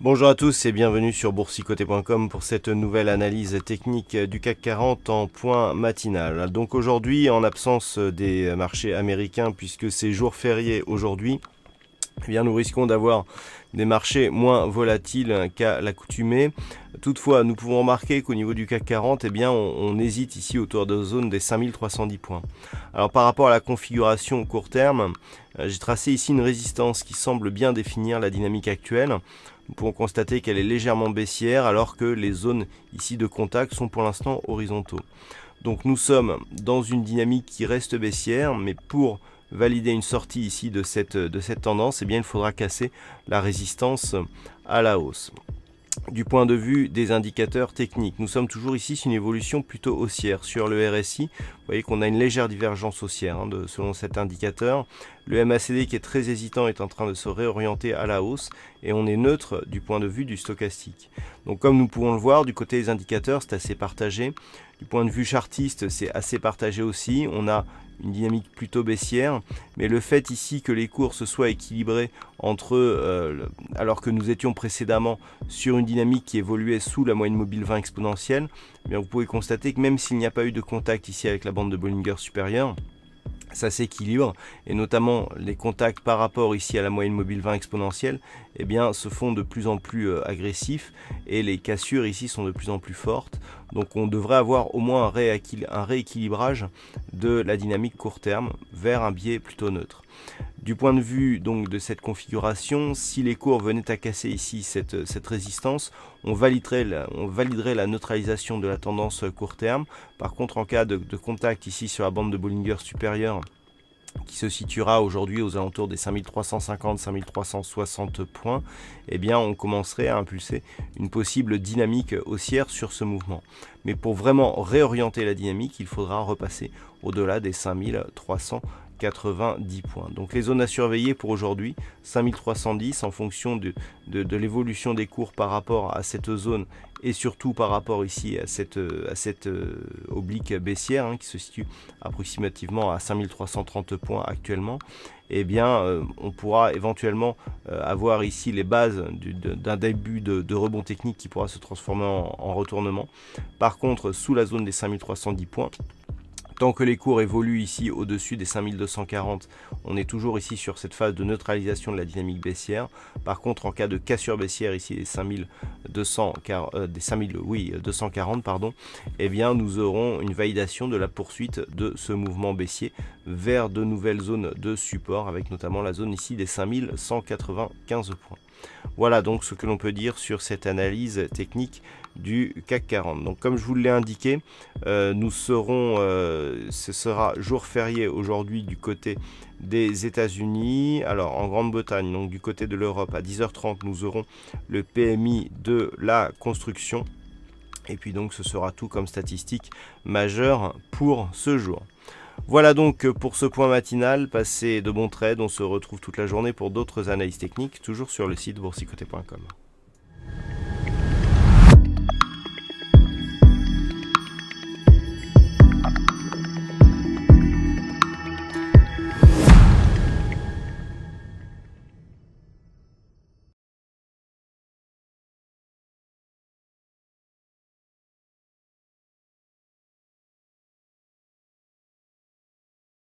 Bonjour à tous et bienvenue sur boursicoté.com pour cette nouvelle analyse technique du CAC 40 en point matinal. Donc aujourd'hui, en absence des marchés américains, puisque c'est jour férié aujourd'hui, eh bien nous risquons d'avoir des marchés moins volatiles qu'à l'accoutumée. Toutefois, nous pouvons remarquer qu'au niveau du CAC 40, eh bien, on hésite ici autour de la zone des 5310 points. Alors par rapport à la configuration court terme, j'ai tracé ici une résistance qui semble bien définir la dynamique actuelle. Nous pouvons constater qu'elle est légèrement baissière alors que les zones ici de contact sont pour l'instant horizontaux. Donc nous sommes dans une dynamique qui reste baissière, mais pour valider une sortie ici de cette tendance, eh bien, il faudra casser la résistance à la hausse. Du point de vue des indicateurs techniques, nous sommes toujours ici sur une évolution plutôt haussière. Sur le RSI, vous voyez qu'on a une légère divergence haussière selon cet indicateur. Le MACD qui est très hésitant est en train de se réorienter à la hausse et on est neutre du point de vue du stochastique. Donc comme nous pouvons le voir, du côté des indicateurs, c'est assez partagé. Du point de vue chartiste, c'est assez partagé aussi. On a une dynamique plutôt baissière, mais le fait ici que les cours se soient équilibrés entre eux, alors que nous étions précédemment sur une dynamique qui évoluait sous la moyenne mobile 20 exponentielle, eh bien vous pouvez constater que même s'il n'y a pas eu de contact ici avec la bande de Bollinger supérieure, ça s'équilibre et notamment les contacts par rapport ici à la moyenne mobile 20 exponentielle eh bien, se font de plus en plus agressifs et les cassures ici sont de plus en plus fortes. Donc on devrait avoir au moins un rééquilibrage de la dynamique court terme vers un biais plutôt neutre. Du point de vue donc de cette configuration, si les cours venaient à casser ici cette résistance, on validerait la neutralisation de la tendance court terme. Par contre, en cas de contact ici sur la bande de Bollinger supérieure, qui se situera aujourd'hui aux alentours des 5350-5360 points, eh bien on commencerait à impulser une possible dynamique haussière sur ce mouvement. Mais pour vraiment réorienter la dynamique, il faudra repasser au-delà des 5390 points. Donc les zones à surveiller pour aujourd'hui, 5310 en fonction de l'évolution des cours par rapport à cette zone et surtout par rapport ici à cette oblique baissière qui se situe approximativement à 5330 points actuellement, eh bien on pourra éventuellement avoir ici les bases d'un début de rebond technique qui pourra se transformer en retournement. Par contre, sous la zone des 5310 points, tant que les cours évoluent ici au-dessus des 5240, on est toujours ici sur cette phase de neutralisation de la dynamique baissière. Par contre, en cas de cassure baissière ici des 5240, pardon, eh bien nous aurons une validation de la poursuite de ce mouvement baissier vers de nouvelles zones de support avec notamment la zone ici des 5195 points. Voilà donc ce que l'on peut dire sur cette analyse technique du CAC 40. Donc comme je vous l'ai indiqué, ce sera jour férié aujourd'hui du côté des États-Unis. Alors en Grande-Bretagne, donc du côté de l'Europe, à 10h30, nous aurons le PMI de la construction. Et puis donc ce sera tout comme statistique majeure pour ce jour. Voilà donc pour ce point matinal, passez de bons trades, on se retrouve toute la journée pour d'autres analyses techniques, toujours sur le site boursicoté.com.